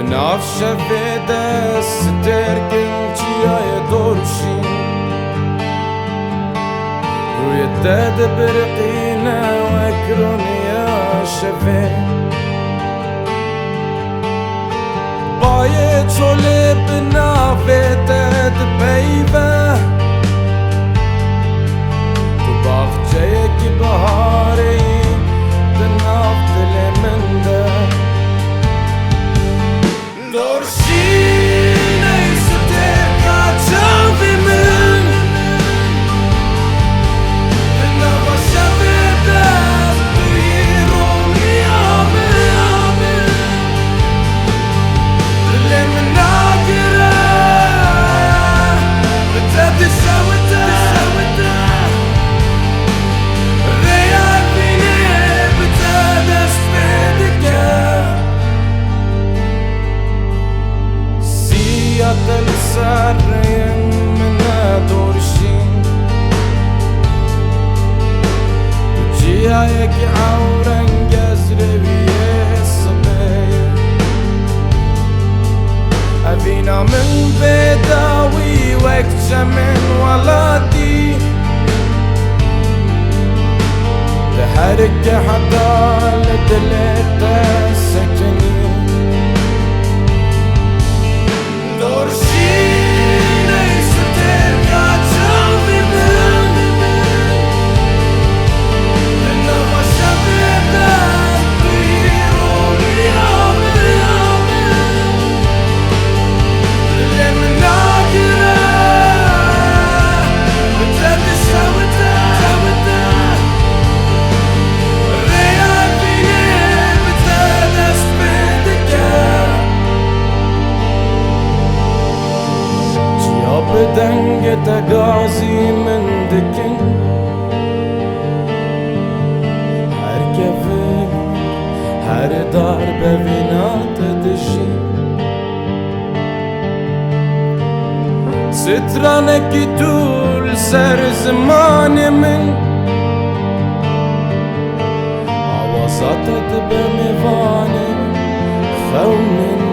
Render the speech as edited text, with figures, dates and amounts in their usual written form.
نعرف شفيدا ستر كنتي يا دورشي ويتاد برقينا وكرون يا شفي بايت شولي بنافيتا دبيبه تباخ جايك بهاري بنافت لمنده تلسارين من دورشين وجيايك عورن جزر بيصبي أبينا من بداوي وقت من ولادي تحرك حتى لدلت سكني بدنجة قاسي من دكن هر كفر هر ضربة بنات تدشي سترانك طول سر زمان من عواسطت بميفاني خون